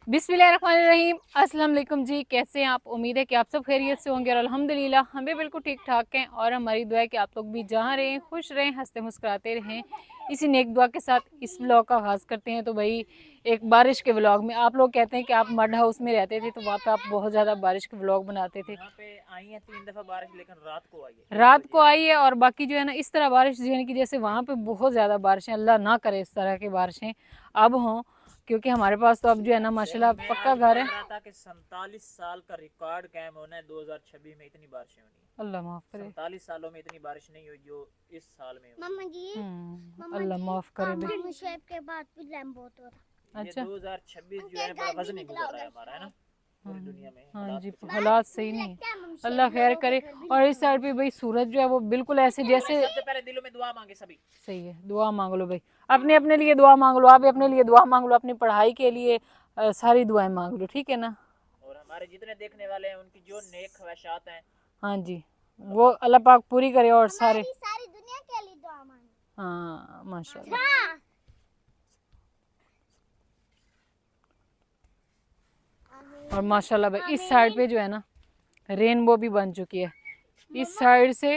बिस्मिल्लाहिर्रहमानिर्रहीम। अस्सलाम वालेकुम जी, कैसे हैं आप? उम्मीद है कि आप सब खैरियत से होंगे और अल्हम्दुलिल्लाह हम भी बिल्कुल ठीक ठाक हैं। और हमारी दुआ है कि आप लोग भी जहाँ रहें खुश रहें, हंसते मुस्कुराते रहें। इसी नेक दुआ के साथ इस व्लॉग का आगाज़ करते हैं। तो भाई एक बारिश के व्लॉग में, आप लोग कहते हैं कि आप मड हाउस में रहते थे तो वहाँ पे आप बहुत ज़्यादा बारिश के व्लॉग बनाते थे। यहाँ पे आई है 3 दफा बारिश, लेकिन रात को आई है, 1 रात बजे को आई आई है और बाकी जो है ना इस तरह बारिश यानी कि जैसे वहाँ पे बहुत ज़्यादा बारिशें, अल्लाह ना करे इस तरह की बारिशें अब हों, क्योंकि हमारे पास तो अब जो है ना माशाल्लाह मैं पक्का आज घर पढ़ है। रहा था कि 47 साल का रिकॉर्ड कायम होना है, 2026 में इतनी बारिशें होनी है। अल्लाह माफ़ करे। 47 सालों में इतनी बारिश नहीं हुई जो इस साल में हुई। मम्मा जी, मम्मा अल्लाह जी, माफ़ करे भाई। मामू शेप के बाद भी लैम्बो हो रहा। ये अच्छा। 2026 जो उनके है बड़ा घर भी वजनी निकला गुजर रहा है होगा हमारा, है ना। हाँ पूरी दुनिया में हाँ हालात जी, कुछ ऐसे हैं। हालात सही मुझे नहीं है। लगता है मम्मी अल्लाह शेप खैर लोगों के करे। घर भी और निकला इस साइड होगा। पे भाई सूरज जो है वो बिल्कुल ऐसे तो भाई जैसे सबसे पहले दिलों में दुआ मांगे सभी। सही है। दुआ मांग लो भाई, अपने अपने लिए दुआ मांग लो, आप भी अपने लिए दुआ मांग लो, अपनी पढ़ाई के लिए सारी दुआएं मांग लो, ठीक है ना। और हमारे जितने देखने वाले हैं उनकी जो नेक ख्वाहिशात हैं, हाँ जी, अल्लाह वो पाक अल्लाह पाक पूरी करे और सारे। हमारी सारी दुनिया के लिए दुआ मांगी। हाँ माशाल्लाह। हाँ। और आमीन। माशाल्लाह भाई इस साइड आमीन। पे जो है ना रेनबो भी बन चुकी है। इस साइड से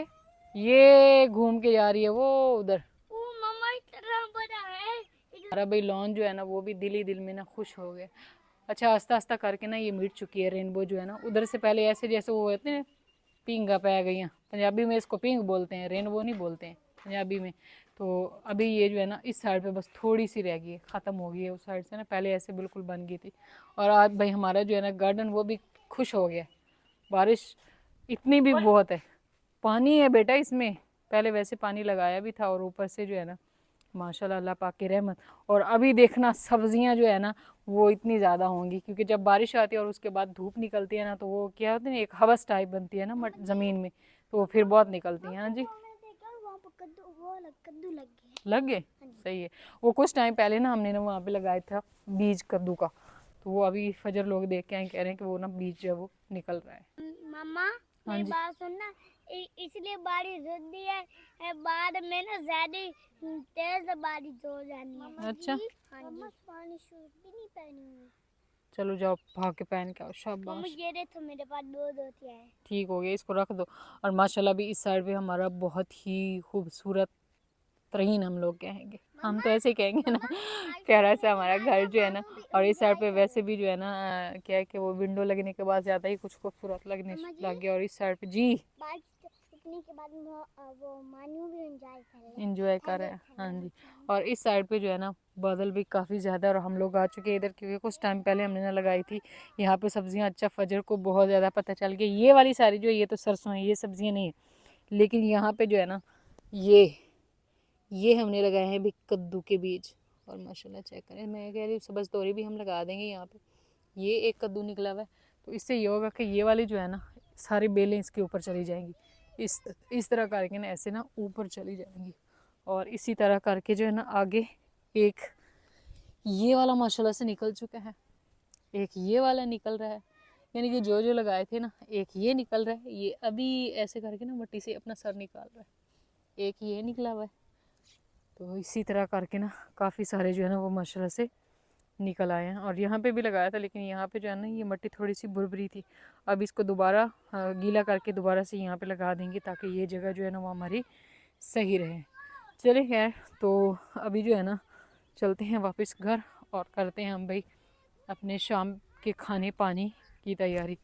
ये घूम के जा रही है वो उधर। वो मम्मा इतना बड़ा है। हमारा भाई लॉन जो है ना वो भी दिल ही दिल में ना खुश हो गया। अच्छा आस्ता आस्ता करके ना ये मिट चुकी है रेनबो जो है ना। उधर से पहले ऐसे जैसे वो होते हैं पींगा पै गई हैं, पंजाबी में इसको पींग बोलते हैं, रेनबो नहीं बोलते हैं पंजाबी में। तो अभी ये जो है ना इस साइड पे बस थोड़ी सी रह गई है, ख़त्म हो गई है उस साइड से ना, पहले ऐसे बिल्कुल बन गई थी। और आज भाई हमारा जो है ना गार्डन वो भी खुश हो गया। बारिश इतनी भी बहुत है, पानी है बेटा इसमें, पहले वैसे पानी लगाया भी था और ऊपर से जो है ना माशाल्लाह अल्लाह पाक की रहमत। और अभी देखना सब्जियां जो है ना वो इतनी ज़्यादा होंगी, क्योंकि जब बारिश आती है और उसके बाद धूप निकलती है ना तो वो क्या होती है ना, एक हवस टाइप बनती है ना ज़मीन में, तो वो फिर बहुत निकलती है। हाँ जी, मैंने देखा वहाँ पर कद्दू लग गया। लग गए। सही है। वो कुछ टाइम पहले ना हमने ना वहाँ पे लगाया था बीज कद्दू का, तो वो अभी फजर लोग देख के आए, कह रहे हैं कि वो ना बीज जो है वो निकल रहा है। मम्मा हाँ मेरी जी। बात सुनना। इसलिए बारिश जल्दी है बाद में ना ज्यादा तेज बारिश हो जानी है। अच्छा हाँ जी। पानी शूज भी नहीं पहनी हुई। चलो जाओ भाग के पहन के आओ, मम्मा शाबाश। ये देखो मेरे पास दो धोतिया है। ठीक हो गया, इसको रख दो। और माशाल्लाह भी इस साइड पे हमारा बहुत ही खूबसूरत तरीन हम लोग कहेंगे, हम तो ऐसे ही कहेंगे ना प्यारा सा हमारा घर जो है ना। और इस साइड पे वैसे भी जो है ना क्या है कि वो विंडो लगने के बाद ज़्यादा ही कुछ खूबसूरत लगने लग गया। और इस साइड पे जी बारिश रुकने के बाद वो मानू भी एंजॉय कर इंजॉय कर रहे हैं। हाँ जी। और इस साइड पे जो है ना बादल भी काफ़ी ज़्यादा, और हम लोग आ चुके हैं इधर, क्योंकि कुछ टाइम पहले हमने ना लगाई थी यहाँ पे सब्जियाँ। अच्छा फजर को बहुत ज़्यादा पता चल गया ये वाली सारी जो, ये तो सरसों है, ये सब्जियाँ नहीं है, लेकिन यहाँ पे जो है ना ये हमने लगाए हैं भी कद्दू के बीज। और माशाल्लाह चेक करें, मैं कह रही सब्ज़ तोरी भी हम लगा देंगे यहाँ पे। ये एक कद्दू निकला हुआ है, तो इससे ये होगा कि ये वाली जो है ना सारी बेलें इसके ऊपर चली जाएंगी। इस तरह करके ना ऐसे ना ऊपर चली जाएंगी। और इसी तरह करके जो है ना आगे एक ये वाला माशाल्लाह से निकल चुका है, एक ये वाला निकल रहा है। यानी कि जो जो लगाए थे ना, एक ये निकल रहा है, ये अभी ऐसे करके ना मट्टी से अपना सर निकाल रहा है, एक ये निकला हुआ है। तो इसी तरह करके ना काफ़ी सारे जो है ना वो माशाल्लाह से निकल आए हैं। और यहाँ पे भी लगाया था, लेकिन यहाँ पे जो है ना ये मट्टी थोड़ी सी भुरभुरी थी। अब इसको दोबारा गीला करके दोबारा से यहाँ पे लगा देंगे, ताकि ये जगह जो है ना वो हमारी सही रहे। चले खैर, तो अभी जो है ना चलते हैं वापस घर और करते हैं हम भाई अपने शाम के खाने पानी की तैयारी।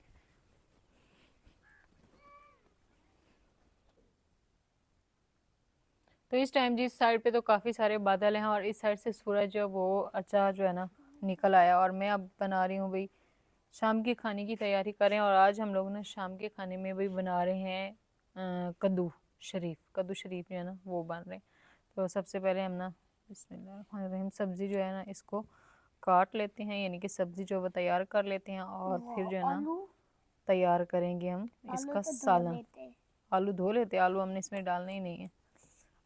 तो इस टाइम जी इस साइड पे तो काफ़ी सारे बादल हैं और इस साइड से सूरज जो वो अच्छा जो है ना निकल आया। और मैं अब बना रही हूँ भाई शाम के खाने की तैयारी करें। और आज हम लोग ना शाम के खाने में भाई बना रहे हैं कद्दू शरीफ जो है ना वो बन रहे हैं। तो सबसे पहले हम ना बिस्मिल्लाह सब्ज़ी जो है ना इसको काट लेते हैं, यानी कि सब्ज़ी जो वो तैयार कर लेते हैं। और फिर जो है ना तैयार करेंगे हम इसका सालन। आलू धो लेते हैं, आलू हमने इसमें डालना ही नहीं है,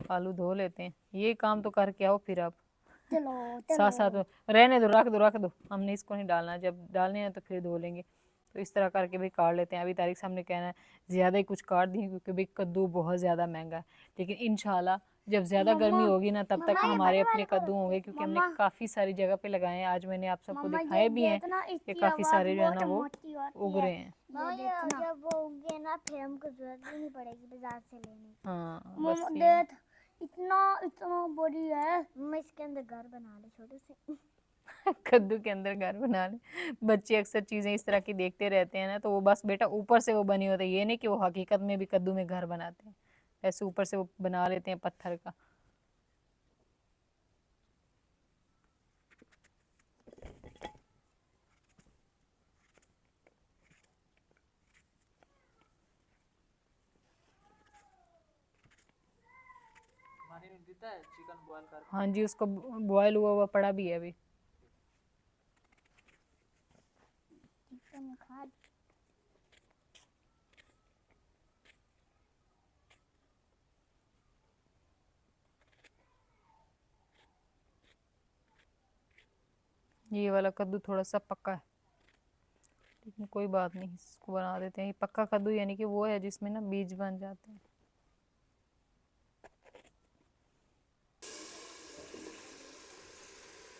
आलू धो लेते हैं। ये काम तो करके आओ फिर आप चलो साथ साथ में रहने दो, रख दो, हमने इसको नहीं डालना, जब डालने हैं तो फिर धो लेंगे। तो इस तरह करके भी काट लेते हैं। अभी तारिक साहब ने कहना है ज़्यादा ही कुछ काट दिए क्योंकि भाई कद्दू बहुत ज़्यादा महंगा है, लेकिन इंशाल्लाह जब ज़्यादा गर्मी होगी ना तब तक हमारे अपने कद्दू होंगे, क्योंकि हमने काफ़ी सारी जगह पे लगाए हैं। आज मैंने आप सबको दिखाए भी हैं कि काफ़ी सारे जो है ना वो उग रहे हैं। जब वो उगे ना फिर हमको जरूरत भी नहीं पड़ेगी बाजार से लेने की। हाँ बस ये। देख इतना इतना बड़ी है, मैं इसके अंदर घर बना ले छोटे से। कद्दू के अंदर घर बना ले। बच्चे अक्सर चीज़ें इस तरह की देखते रहते हैं ना, तो वो बस बेटा ऊपर से वो बनी होती है, ये नहीं कि वो हकीकत में भी कद्दू में घर बनाते हैं, ऐसे ऊपर से वो बना लेते हैं पत्थर का। मानी नहीं देता है चिकन बॉयल कर। हाँ जी, उसको बॉयल हुआ हुआ पड़ा भी है अभी। चिकन खा ये वाला कद्दू थोड़ा सा पक्का है, लेकिन कोई बात नहीं, इसको बना देते हैं। ये पक्का कद्दू यानी कि वो है जिसमें ना बीज बन जाते हैं।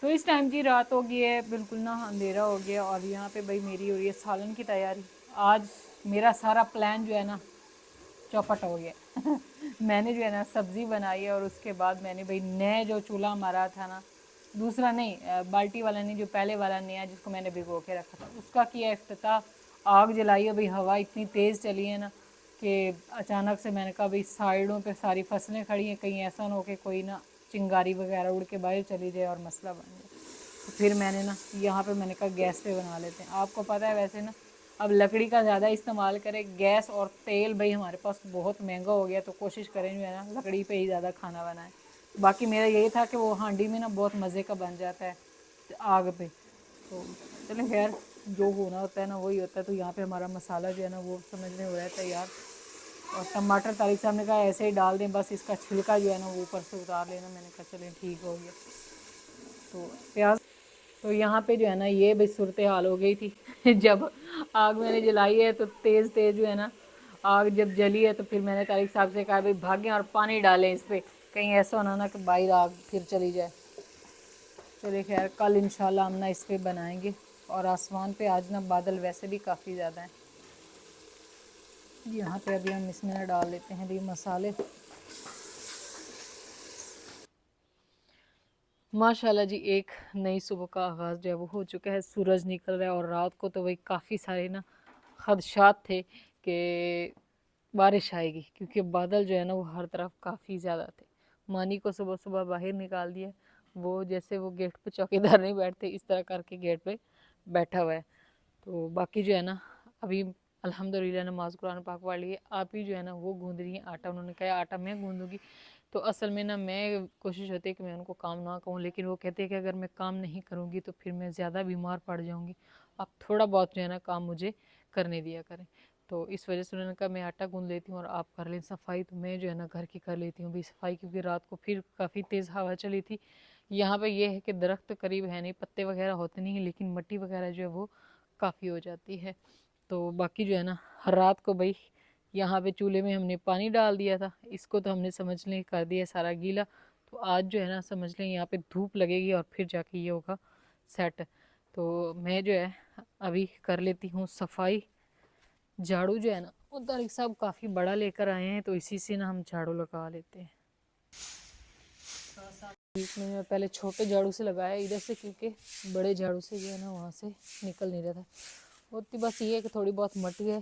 तो इस टाइम की रात हो गई है, बिल्कुल ना अंधेरा हो गया, और यहाँ पे भाई मेरी हो रही है सालन की तैयारी। आज मेरा सारा प्लान जो है ना चौपट हो गया। मैंने जो है ना सब्ज़ी बनाई है, और उसके बाद मैंने भाई नया जो चूल्हा हमारा था ना, दूसरा नहीं बाल्टी वाला नहीं, जो पहले वाला नया जिसको मैंने भिगो के रखा था, उसका किया इफ्तिताह। आग जलाई है भाई, हवा इतनी तेज़ चली है ना कि अचानक से मैंने कहा भाई साइडों पे सारी फसलें खड़ी हैं, कहीं ऐसा ना हो कि कोई ना चिंगारी वगैरह उड़ के बाहर चली जाए और मसला बन जाए। तो फिर मैंने ना यहाँ पे मैंने कहा गैस पे बना लेते हैं। आपको पता है वैसे ना अब लकड़ी का ज़्यादा इस्तेमाल करें, गैस और तेल भाई हमारे पास बहुत महंगा हो गया, तो कोशिश करें जो है ना लकड़ी पे ही ज़्यादा खाना बनाएं। बाकी मेरा यही था कि वो हांडी में ना बहुत मज़े का बन जाता है आग पे। तो चलें खैर, जो होना होता है ना वही होता है। तो यहाँ पे हमारा मसाला जो है ना वो समझ में हो रहा है तैयार, और टमाटर तारिक साहब ने कहा ऐसे ही डाल दें, बस इसका छिलका जो है ना वो ऊपर से उतार लेना। मैंने कहा चलें ठीक हो गया। तो प्याज, तो यहाँ पे जो है ना ये भी सूरत हाल हो गई थी। जब आग मैंने जलाई है तो तेज़ तेज़ जो है ना आग जब जली है, तो फिर मैंने तारिक साहब से कहा भाई भागें और पानी डालें इस पर, कहीं ऐसा होना ना कि बाहर आग फिर चली जाए। चलिए खैर, कल इंशाल्लाह हम ना इस पर बनाएंगे। और आसमान पे आज ना बादल वैसे भी काफ़ी ज़्यादा हैं। यहाँ पे अभी हम इसमें ना डाल लेते हैं भी मसाले। माशाल्लाह जी, एक नई सुबह का आगाज़ जो है वो हो चुका है। सूरज निकल रहा है, और रात को तो वही काफ़ी सारे ना खदशात थे कि बारिश आएगी, क्योंकि बादल जो है ना वो हर तरफ काफ़ी ज़्यादा थे। मानी को सुबह सुबह बाहर निकाल दिया, वो जैसे वो गेट पे चौकीदार नहीं बैठते इस तरह करके गेट पे बैठा हुआ है। तो बाकी जो है ना अभी अल्हम्दुलिल्लाह नमाज कुरान पाक पढ़ लिए। आप ही जो है ना वो गूंद रही हैं आटा। उन्होंने कहा आटा मैं गूंदूंगी, तो असल में ना मैं कोशिश होती है कि मैं उनको काम ना कहूँ, लेकिन वो कहते हैं कि अगर मैं काम नहीं करूँगी तो फिर मैं ज़्यादा बीमार पड़ जाऊँगी, आप थोड़ा बहुत जो है ना काम मुझे करने दिया करें। तो इस वजह से उन्होंने कहा मैं आटा गूंद लेती हूँ और आप कर लें सफाई। तो मैं जो है ना घर की कर लेती हूँ भी सफाई, क्योंकि रात को फिर काफ़ी तेज़ हवा चली थी। यहाँ पे ये है कि दरख्त करीब है नहीं, पत्ते वगैरह होते नहीं हैं, लेकिन मिट्टी वगैरह जो है वो काफ़ी हो जाती है। तो बाकी जो है ना हर रात को भाई यहाँ पे चूल्हे में हमने पानी डाल दिया था, इसको तो हमने समझ लें कर दिया सारा गीला। तो आज जो है ना समझ लें यहाँ पे धूप लगेगी और फिर जाके ये होगा सेट। तो मैं जो है अभी कर लेती हूँ सफाई। झाड़ू जो है ना वो तारिक साहब काफ़ी बड़ा लेकर आए हैं, तो इसी से ना हम झाड़ू लगा लेते हैं। बीच में मैं पहले छोटे झाड़ू से लगाया इधर से, क्योंकि बड़े झाड़ू से जो है ना वहाँ से निकल नहीं रहा था। होती बस ये है कि थोड़ी बहुत मट्टी है।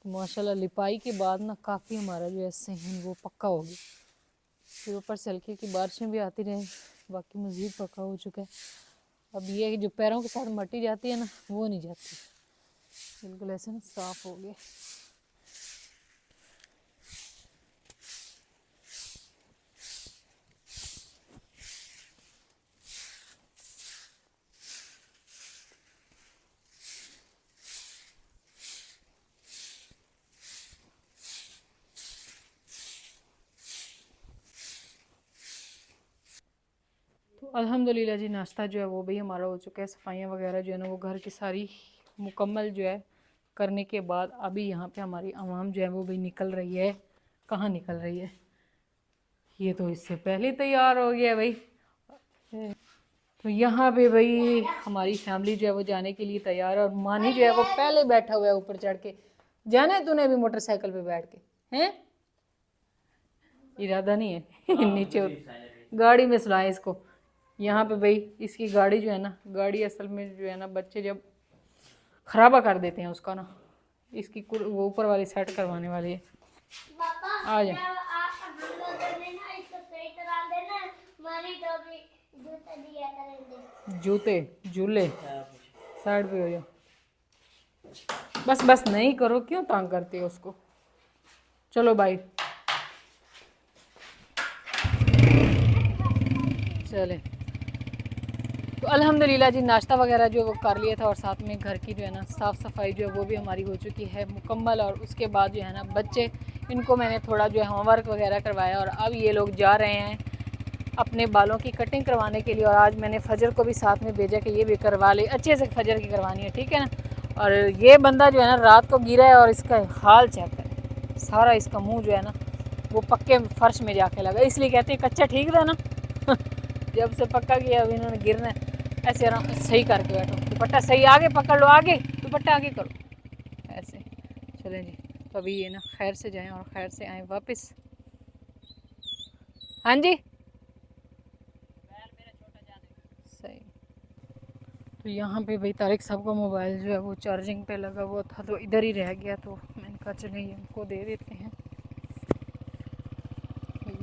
तो माशाल्लाह लिपाई के बाद ना काफ़ी हमारा जो है सहन वो पक्का हो गया। फिर ऊपर से हल्की की बारिशें भी आती रहीं, बाकी मज़ीद पक्का हो चुका है। अब ये है कि जो पैरों के साथ मट्टी जाती है ना वो नहीं जाती, बिल्कुल ऐसे ना साफ़ हो गया। तो अल्हम्दुलिल्लाह जी नाश्ता जो है वो भी हमारा हो चुका है। सफाइयाँ वगैरह जो है ना वो घर की सारी मुकम्मल जो है करने के बाद अभी यहाँ पे हमारी आवाम जो है वो भी निकल रही है। कहाँ निकल रही है, ये तो इससे पहले तैयार हो गया भाई। तो यहाँ पे भाई हमारी फैमिली जो है वो जाने के लिए तैयार है और मानी जो है वो पहले बैठा हुआ है ऊपर चढ़ के। जाना है तूने अभी मोटरसाइकिल पे बैठ के? हैं, इरादा नहीं है नीचे गाड़ी में सुलाए इसको। यहाँ पे भाई इसकी गाड़ी जो है ना, गाड़ी असल में जो है ना बच्चे जब खराबा कर देते हैं उसका ना, इसकी वो ऊपर वाली सेट करवाने वाली है। पापा आ जाए, हम लोगों ने ना इसको सही करा देना, हमारी डॉगी जूते दिया करेंगे। जूते झूले साइड पे हो जाओ। बस बस नहीं करो, क्यों तंग करते हो उसको। चलो भाई चले। तो अल्हम्दुलिल्लाह जी नाश्ता वगैरह जो वो कर लिया था और साथ में घर की जो है ना साफ़ सफाई जो है वो भी हमारी हो चुकी है मुकम्मल। और उसके बाद जो है ना बच्चे, इनको मैंने थोड़ा जो है होमवर्क वगैरह करवाया और अब ये लोग जा रहे हैं अपने बालों की कटिंग करवाने के लिए। और आज मैंने फजर को भी साथ में भेजा कि ये भी करवा ले, अच्छे से फजर की करवानी है, ठीक है ना। और ये बंदा जो है ना रात को गिरा है और इसका हाल चेक करें, सारा इसका मुंह जो है ना वो पक्के फर्श में जाके लगा। इसलिए कहते हैं कच्चा ठीक था ना जब से पक्का किया अभी इन्होंने गिरना है। ऐसे आराम सही करके बैठो, दुपट्टा सही आगे पकड़ लो, आगे दुपट्टा आगे करो ऐसे। चलें जी, तो अभी ये ना खैर से जाएं और खैर से आएँ वापस। हाँ जी सही। तो यहाँ पे भाई तारिक साहब का मोबाइल जो है वो चार्जिंग पे लगा हुआ था तो इधर ही रह गया, तो मैंने कहा चलिए इनको दे देते हैं।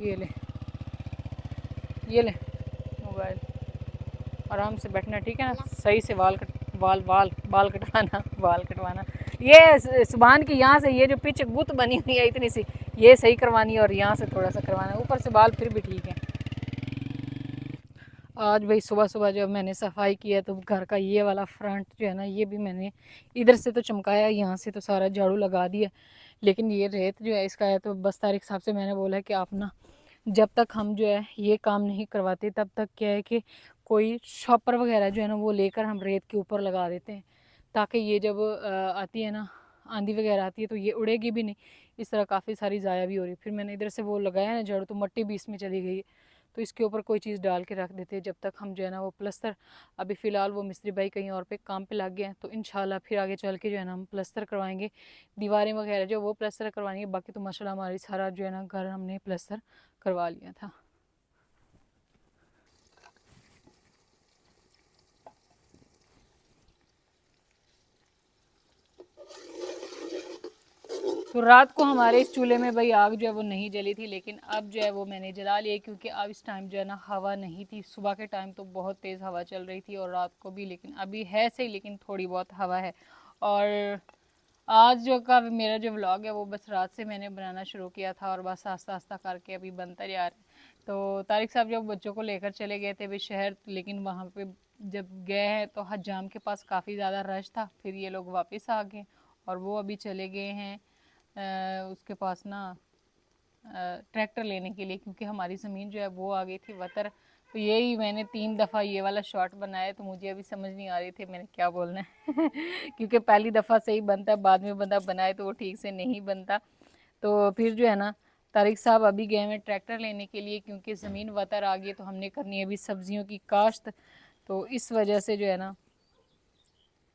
ये ले मोबाइल, आराम से बैठना, ठीक है ना। सही से बाल कटवाना, बाल कटवाना। ये सुबहान की यहाँ से ये जो पीछे गुत बनी हुई है इतनी सी, ये सही करवानी है और यहाँ से थोड़ा सा करवाना है, ऊपर से बाल फिर भी ठीक है। आज भाई सुबह सुबह जब मैंने सफाई किया तो घर का ये वाला फ्रंट जो है ना ये भी मैंने इधर से तो चमकाया, यहाँ से तो सारा झाड़ू लगा दिया। लेकिन ये रेत जो है इसका है, तो बस तारिक साहब से मैंने बोला कि आप ना जब तक हम जो है ये काम नहीं करवाते तब तक क्या है कि कोई शॉपर वगैरह जो है ना वो लेकर हम रेत के ऊपर लगा देते हैं, ताकि ये जब आती है ना आंधी वगैरह आती है तो ये उड़ेगी भी नहीं। इस तरह काफ़ी सारी ज़ाया भी हो रही है। फिर मैंने इधर से वो लगाया ना झाड़ू, तो मट्टी भी इसमें चली गई, तो इसके ऊपर कोई चीज़ डाल के रख देते हैं जब तक हम जो है ना वो प्लस्तर। अभी फ़िलहाल वो मिस्त्री भाई कहीं और पे काम पे लग गए हैं, तो इंशाल्लाह फिर आगे चल के जो है ना हम प्लस्तर करवाएंगे, दीवारें वगैरह जो वो प्लस्तर करवाएंगे। बाकी तो माशाल्लाह हमारी सारा जो है ना घर हमने प्लस्तर करवा लिया था। तो रात को हमारे इस चूल्हे में भाई आग जो है वो नहीं जली थी, लेकिन अब जो है वो मैंने जला लिया, क्योंकि अब इस टाइम जो है ना हवा नहीं थी। सुबह के टाइम तो बहुत तेज़ हवा चल रही थी और रात को भी, लेकिन अभी है सही, लेकिन थोड़ी बहुत हवा है। और आज जो का मेरा जो व्लॉग है वो बस रात से मैंने बनाना शुरू किया था और बस आस्ता आस्ता करके अभी बनता जा रहा है। तो तारिक साहब जब बच्चों को लेकर चले गए थे भी शहर, लेकिन वहाँ पे जब गए हैं तो हज्जाम के पास काफ़ी ज़्यादा रश था, फिर ये लोग वापस आ गए और वो अभी चले गए हैं उसके पास ना ट्रैक्टर लेने के लिए, क्योंकि हमारी ज़मीन जो है वो आ गई थी वतर। तो यही मैंने 3 दफ़ा ये वाला शॉट बनाया, तो मुझे अभी समझ नहीं आ रही थी मैंने क्या बोलना है क्योंकि पहली दफ़ा सही बनता है, बाद में बंदा बनाए तो वो ठीक से नहीं बनता। तो फिर जो है ना तारिक साहब अभी गए हैं ट्रैक्टर लेने के लिए, क्योंकि ज़मीन वतर आ गई तो हमने करनी है अभी सब्जियों की काश्त। तो इस वजह से जो है ना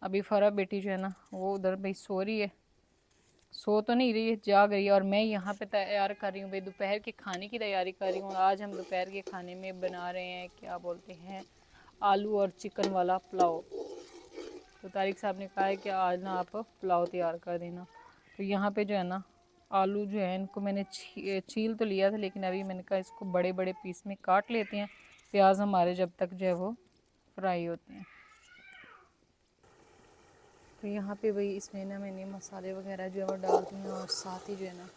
अभी फ़रा बेटी जो है ना वो उधर भाई सो रही है, सो तो नहीं रही है, जाग रही है। और मैं यहाँ पे तैयार कर रही हूँ भाई दोपहर के खाने की तैयारी कर रही हूँ। और आज हम दोपहर के खाने में बना रहे हैं क्या बोलते हैं आलू और चिकन वाला पुलाव। तो तारिक साहब ने कहा है कि आज ना आप पुलाव तैयार कर देना। तो यहाँ पे जो है ना आलू जो है इनको मैंने छील तो लिया था, लेकिन अभी मैंने कहा इसको बड़े बड़े पीस में काट लेते हैं, प्याज हमारे जब तक जो है वो फ्राई होते हैं। तो यहाँ पे भाई इसमें ना मैंने मसाले वगैरह जो है वो डाल दिए हैं और साथ ही जो है ना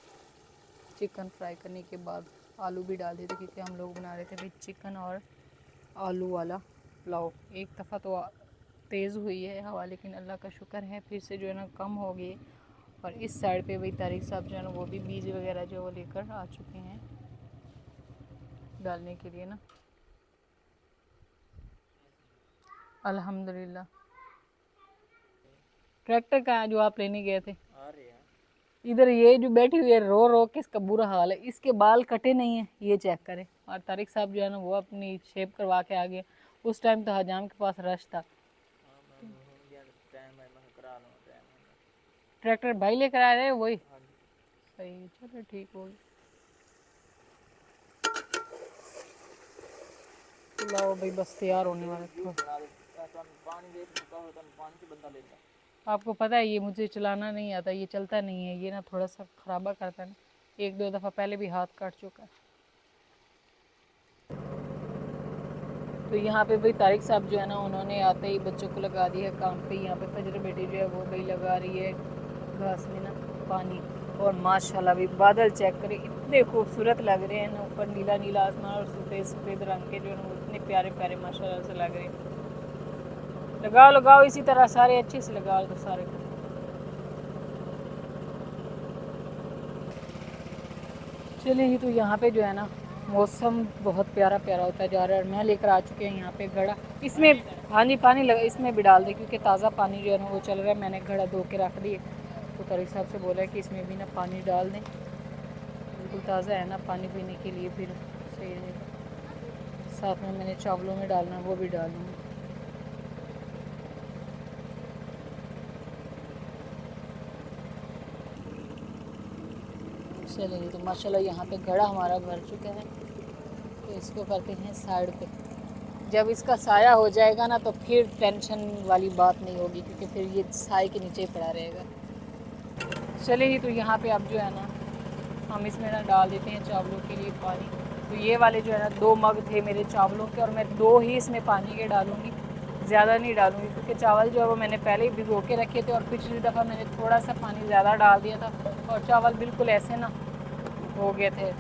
चिकन फ्राई करने के बाद आलू भी डाल दिए थे, क्योंकि हम लोग बना रहे थे भाई चिकन और आलू वाला पुलाव। एक दफ़ा तो तेज़ हुई है हवा, लेकिन अल्लाह का शुक्र है फिर से जो है ना कम हो गई। और इस साइड पे भाई तारिक साहब जो है ना वो भी बीज वगैरह जो वो लेकर आ चुके हैं डालने के लिए ना, अल्हम्दुलिल्लाह। ट्रैक्टर कहाँ है जो आप लेने गए थे? आ रहे हैं। इधर ये जो बैठी हुई है रो रो के इसका बुरा हाल है, इसके बाल कटे नहीं है, ये चेक करें। और तारिक साहब जो है ना वो अपनी शेप करवा के आ गए। उस टाइम तो हजाम के पास रश था। ट्रैक्टर भाई लेकर आ रहे हैं वही। सही, चलो ठीक हो गया। लाओ भाई बस तैयार होने वाला था। आपको पता है ये मुझे चलाना नहीं आता, ये चलता नहीं है, ये ना थोड़ा सा खराबा करता है ना, 1-2 दफ़ा पहले भी हाथ काट चुका है। तो यहाँ पे भाई तारिक साहब जो है ना उन्होंने आते ही बच्चों को लगा दिया काम पे। यहाँ पे फजर बेटी जो है वो भाई लगा रही है घास में ना पानी। और माशाल्लाह भी बादल चेक करें, इतने खूबसूरत लग रहे हैं ना, ऊपर नीला नीला आसमान और सफ़ेद सफ़ेद रंग के जो है ना इतने प्यारे प्यारे माशाल्लाह से लग रहे हैं। लगाओ लगाओ इसी तरह सारे अच्छे से लगाओ तो सारे। चलिए तो यहाँ पे जो है ना मौसम बहुत प्यारा प्यारा होता जा रहा है। और मैं लेकर आ चुके हैं यहाँ पे घड़ा, इसमें पानी लगा, इसमें भी डाल दे क्योंकि ताज़ा पानी जो है ना वो चल रहा है। मैंने घड़ा धो के रख दिए, तो तारिक साहब से बोला है कि इसमें भी ना पानी डाल दें, बिल्कुल ताज़ा है ना पानी पीने के लिए, फिर सही रहेगा। साथ में मैंने चावलों में डालना वो भी डाल दूँगी। चलिए तो माशाल्लाह यहाँ पे घड़ा हमारा भर चुका है। तो इसको करते हैं साइड पे। जब इसका साया हो जाएगा ना तो फिर टेंशन वाली बात नहीं होगी, क्योंकि फिर ये साए के नीचे ही पड़ा रहेगा। चलिए तो यहाँ पे अब जो है ना हम इसमें ना डाल देते हैं चावलों के लिए पानी। तो ये वाले जो है ना 2 मग थे मेरे चावलों के, और मैं 2 ही इसमें पानी के डालूँगी, ज़्यादा नहीं डालूँगी, क्योंकि चावल जो है वो मैंने पहले ही भिगो के रखे थे। और पिछली दफ़ा मैंने थोड़ा सा पानी ज़्यादा डाल दिया था और चावल बिल्कुल ऐसे ना हो गए थे,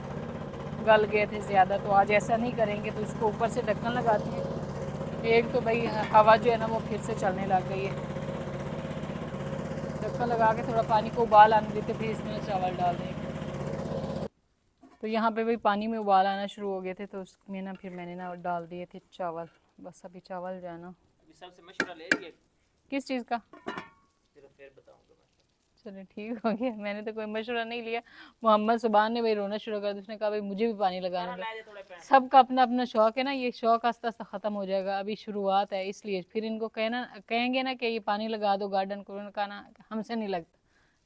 गल गए थे ज़्यादा। तो आज ऐसा नहीं करेंगे, तो इसको ऊपर से ढक्कन लगाते हैं। एक तो भाई हवा जो है ना वो फिर से चलने लग गई है। ढक्कन लगा के थोड़ा पानी को उबाल आने देते, फिर इसमें चावल डाल देंगे। तो यहाँ पे भाई पानी में उबाल आना शुरू हो गए थे, तो उसमें ना फिर मैंने ना डाल दिए थे चावल। बस अभी चावल जो है ना, सबसे मशवरा ले लिया किस चीज़ का? फिर बताऊंगा। चलिए ठीक हो गया, मैंने तो कोई मशवरा नहीं लिया। मोहम्मद सुबहान ने भाई रोना शुरू कर दिया, उसने कहा भाई मुझे भी पानी लगाने दो। सबका अपना अपना शौक़ है ना, ये शौक़ आस्ता आस्ता ख़त्म हो जाएगा, अभी शुरुआत है। इसलिए फिर इनको कहेंगे ना कि ये पानी लगा दो गार्डन को, उन्होंने कहा ना हमसे नहीं लगता।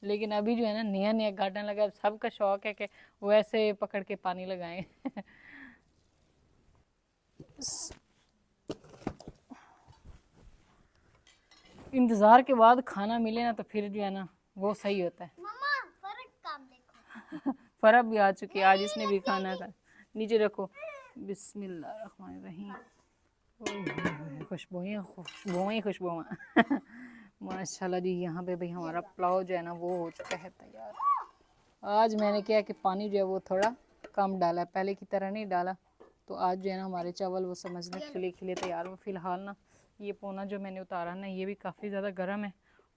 लेकिन अभी जो है ना नया नया गार्डन लगा, सबका शौक़ है कि वैसे पकड़ के पानी लगाएं। इंतज़ार के बाद खाना मिले ना तो फिर जो है ना वो सही होता है। मम्मा फर्क काम देखो। फ़रब भी आ चुकी है, आज इसने भी खाना खा। नीचे रखो। बिस्मिल्लाहिर्रहमानिर्रहीम। खुशबुएं माशाल्लाह जी। यहाँ पे भाई हमारा पुलाव जो है ना वो हो चुका है तैयार। आज मैंने क्या कि पानी जो है वो थोड़ा कम डाला, पहले की तरह नहीं डाला। तो आज जो है ना हमारे चावल वो समझने खिले खिले तैयार हो। फिलहाल ना ये पोना जो मैंने उतारा ना ये भी काफ़ी ज़्यादा गर्म है,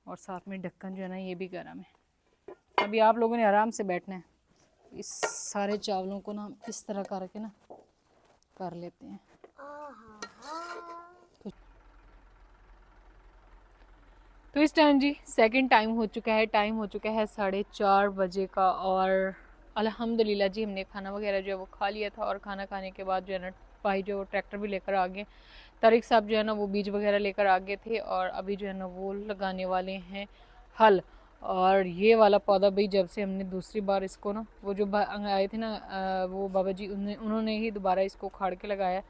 और साथ में ढक्कन जो है ना ये भी गर्म है। अभी आप लोगों ने आराम से बैठना है। इस सारे चावलों को ना हम इस तरह करके ना कर लेते हैं। तो इस टाइम जी सेकंड टाइम हो चुका है, टाइम हो चुका है 4:30 बजे का। और अल्हम्दुलिल्लाह जी हमने खाना वगैरह जो है वो खा लिया था। और खाना खाने के बाद जो है ना भाई जो ट्रैक्टर भी लेकर आ गए। तारिक साहब जो है ना वो बीज वगैरह लेकर आ गए थे, और अभी जो है ना वो लगाने वाले हैं हल। और ये वाला पौधा भाई जब से हमने दूसरी बार इसको ना वो जो आए थे ना वो बाबा जी उन्होंने ही दोबारा इसको उखाड़ के लगाया।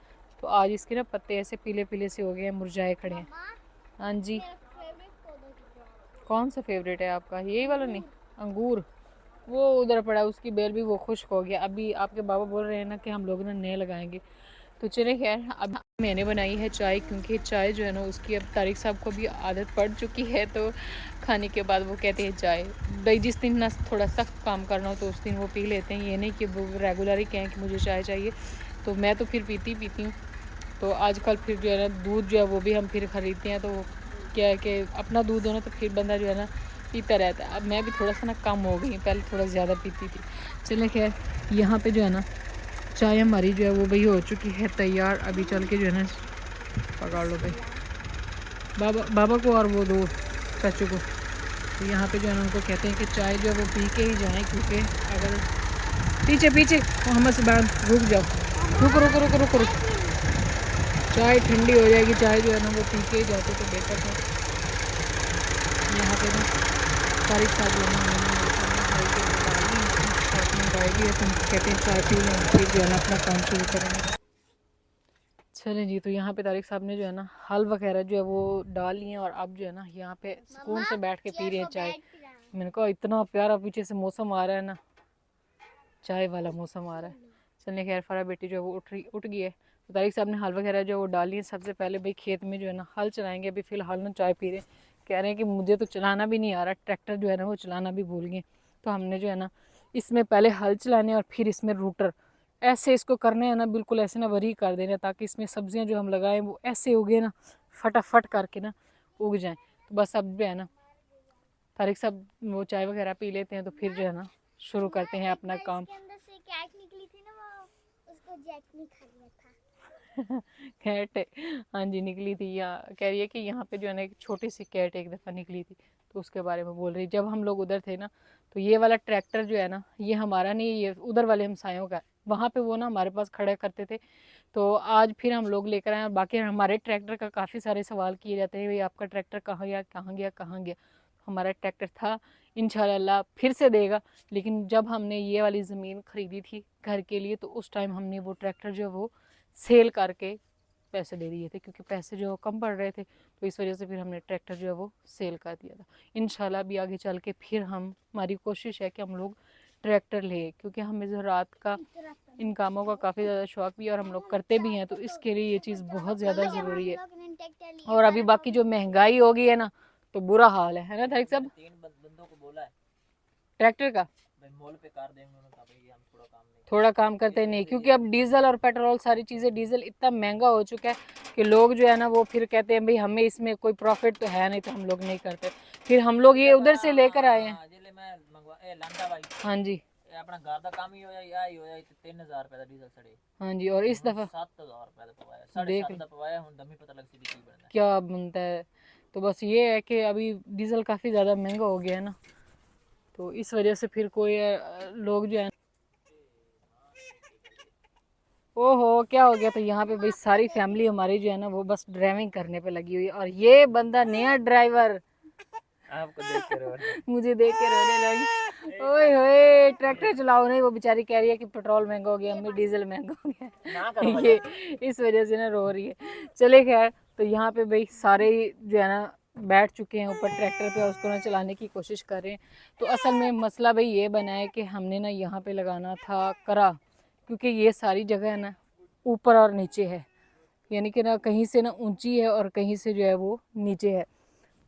तो आज इसके ना पत्ते ऐसे पीले पीले से हो गए हैं, मुरझाए खड़े हैं। हाँ जी। कौन सा फेवरेट है आपका? यही वाला? नहीं, अंगूर वो उधर पड़ा है, उसकी बेल भी वो खुश्क हो गया। अभी आपके बाबा बोल रहे हैं ना कि हम लोग ना नए लगाएंगे। तो चले खैर, अब मैंने बनाई है चाय, क्योंकि चाय जो है ना उसकी अब तारिक साहब को भी आदत पड़ चुकी है। तो खाने के बाद वो कहते हैं चाय। भाई जिस दिन ना थोड़ा सख्त काम करना हो तो उस दिन वो पी लेते हैं, ये नहीं कि वो रेगुलर ही कहें कि मुझे चाय चाहिए। तो मैं तो फिर पीती हूँ। तो आजकल फिर जो है ना दूध जो है वो भी हम फिर ख़रीदते हैं। तो क्या है कि अपना दूध हो ना तो फिर बंदा जो है ना पीता रहता है। अब मैं भी थोड़ा सा ना कम हो गई, पहले थोड़ा ज़्यादा पीती थी। चले खैर, यहाँ पे जो है ना चाय हमारी जो है वो भाई हो चुकी है तैयार। अभी चल के जो है ना पकड़ लो भाई बाबा को और वो दो चाचू को। तो यहाँ पे जो है ना उनको कहते हैं कि चाय जो है वो पी के ही जाएं, क्योंकि अगर पीछे पीछे मोहम्मद सुबैन रुक जाओ, रुको रुको रुको रुको रुको, चाय ठंडी हो जाएगी, चाय जो है ना वो पी के ही जाते तो बेटर था। यहाँ पे ना तारिक साहब जो है ना आएगी है, तो कहते हैं चाय पी लें फिर जो है ना अपना काम शुरू करेंगे। चलें जी, तो यहाँ पे तारिक साहब ने जो है ना हल वगैरह जो है वो डाल लिए हैं और अब जो है ना यहाँ पे सुकून से बैठ के पी रहे हैं चाय। मैंने कहा इतना प्यारा पीछे से मौसम आ रहा है ना, चाय वाला मौसम आ रहा है। चलने खैर फरा बेटी जो है वो उठ गई है, तो तारिक साहब ने हल वगैरह जो है वो डाली है। सबसे पहले भाई खेत में जो है ना हल चलाएंगे, अभी फ़िलहाल ना चाय पी रहे हैं। कह रहे हैं कि मुझे तो चलाना भी नहीं आ रहा, ट्रैक्टर जो है ना वो चलाना भी भूल गए। तो हमने जो है ना इसमें पहले हल चलाने और फिर इसमें रूटर ऐसे इसको करने हैं ना, बिल्कुल ऐसे ना वरी कर देने, ताकि इसमें सब्जियां जो हम लगाएं वो ऐसे उगे ना, फटाफट करके ना उग जाएं। तो बस अब जो है ना तारिक साहब वो चाय वगैरह पी लेते हैं, तो फिर जो है ना शुरू करते हैं अपना काम। इसके अंदर से कैट निकली थी ना, वो उसको जैक ने खा लिया था। कैट, हाँ जी निकली थी। या कह रही है कि यहाँ पे जो है ना एक छोटी सी कैट एक दफ़ा निकली थी, तो उसके बारे में बोल रही। जब हम लोग उधर थे ना, तो ये वाला ट्रैक्टर जो है ना ये हमारा नहीं, ये उधर वाले हमसायों का है। वहाँ पे वो ना हमारे पास खड़े करते थे, तो आज फिर हम लोग लेकर आए। और बाकी हमारे ट्रैक्टर का काफ़ी सारे सवाल किए जाते हैं, भाई आपका ट्रैक्टर कहाँ गया कहाँ गया कहाँ गया। हमारा ट्रैक्टर था, इंशाल्लाह फिर से देगा। लेकिन जब हमने ये वाली ज़मीन ख़रीदी थी घर के लिए, तो उस टाइम हमने वो ट्रैक्टर जो वो सेल करके पैसे दे दिए थे, क्योंकि पैसे जो कम पड़ रहे थे, तो इस वजह से फिर हमने ट्रैक्टर जो है वो सेल कर दिया था। इंशाल्लाह भी आगे चल के फिर हमारी कोशिश है कि हम लोग ट्रैक्टर लें, क्योंकि हमें जो रात का इन कामों का काफ़ी ज़्यादा शौक भी है और हम लोग करते भी हैं, तो इसके लिए ये चीज़ बहुत ज़्यादा ज़रूरी है। और अभी बाकी जो महंगाई हो गई है ना, तो बुरा हाल है ना तारिक साहब? 3 बंदों को बोला है ट्रैक्टर का भाई मॉल पे कार देंगे, उन्होंने कहा भाई हम थोड़ा काम करते नहीं, क्योंकि अब डीजल और पेट्रोल सारी चीज़ें, डीजल इतना महंगा हो चुका है कि लोग जो है ना वो फिर कहते हैं भाई हमें इसमें कोई प्रॉफिट तो है नहीं, तो हम लोग नहीं करते। फिर हम लोग ये उधर से लेकर आए हैं। जिले मैं मंगवा ए लांदा भाई हाँ जी, ये अपना घर का काम ही होया या ही होया 3000 रुपए दा डीजल सड़े। हाँ जी, और इस दफ़ा 7000 रुपए दा पवाया, देख 7.5 दा पवाया, हुन दमी पता लग सी की बनदा है क्या बनता है। तो बस ये है कि अभी डीजल काफ़ी ज़्यादा महंगा हो गया है ना, तो इस वजह से फिर कोई लोग जो है, ओहो क्या हो गया। तो यहाँ पे भाई सारी फैमिली हमारी जो है ना वो बस ड्राइविंग करने पे लगी हुई है, और ये बंदा नया ड्राइवर आपको देख के रो मुझे देख के रोने लगी। ओए होए ट्रैक्टर चलाओ नहीं, वो बेचारी कह रही है कि पेट्रोल महंगा हो गया, अम्मी डीजल महंगा हो ना गया। करो ये इस वजह से ना रो रही है। चले खैर, तो यहाँ पे भाई सारे जो है ना बैठ चुके हैं ऊपर ट्रैक्टर पे और उसको ना चलाने की कोशिश कर रहे हैं। तो असल में मसला भाई ये बना है कि हमने ना यहाँ पे लगाना था करा, क्योंकि ये सारी जगह है ना ऊपर और नीचे है, यानी कि ना कहीं से ना ऊंची है और कहीं से जो है वो नीचे है।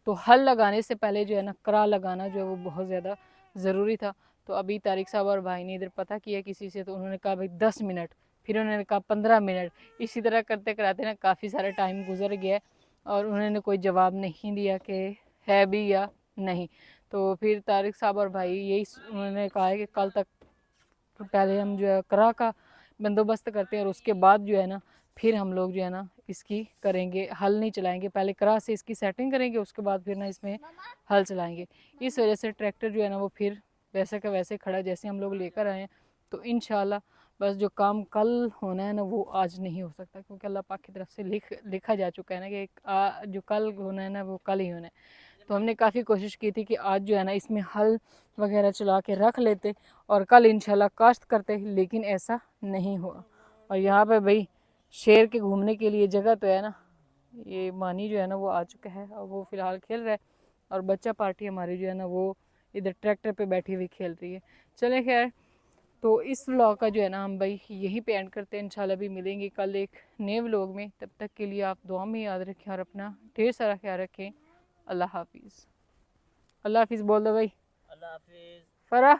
तो हल लगाने से पहले जो है ना करा लगाना जो है वो बहुत ज़्यादा ज़रूरी था। तो अभी तारिक साहब और भाई ने इधर पता किया किसी से, तो उन्होंने कहा भाई 10 मिनट, फिर उन्होंने कहा 15 मिनट, इसी तरह करते कराते ना काफ़ी सारा टाइम गुजर गया और उन्होंने कोई जवाब नहीं दिया कि है भी या नहीं। तो फिर तारिक साहब और भाई यही उन्होंने कहा है कि कल तक पहले हम जो है करा का बंदोबस्त करते हैं और उसके बाद जो है ना फिर हम लोग जो है ना इसकी करेंगे, हल नहीं चलाएंगे, पहले करा से इसकी सेटिंग करेंगे, उसके बाद फिर ना इसमें हल चलाएंगे। इस वजह से ट्रैक्टर जो है ना वो फिर वैसे का वैसे खड़ा जैसे हम लोग लेकर आए हैं। तो इंशाल्लाह बस जो काम कल होना है ना वो आज नहीं हो सकता, क्योंकि अल्लाह पाक की तरफ से लिखा जा चुका है ना कि जो कल होना है ना वो कल ही होना है। तो हमने काफ़ी कोशिश की थी कि आज जो है ना इसमें हल वगैरह चला के रख लेते और कल इंशाल्लाह काश्त करते, लेकिन ऐसा नहीं हुआ। और यहाँ पे भाई शेर के घूमने के लिए जगह तो है ना, ये मानी जो है ना वो आ चुका है और वो फ़िलहाल खेल रहा है, और बच्चा पार्टी हमारी जो है ना वो इधर ट्रैक्टर पे बैठी हुई खेल रही है। चले खैर, तो इस व्लॉग का जो है ना हम भाई यहीं पे एंड करते हैं। इंशाल्लाह भी मिलेंगे कल एक नए व्लॉग में, तब तक के लिए आप दुआ में याद रखें और अपना ढेर सारा ख्याल रखें। अल्लाह हाफिज़। अल्लाह हाफिज़ बोल दो भाई। अल्लाह हाफिज। फरा।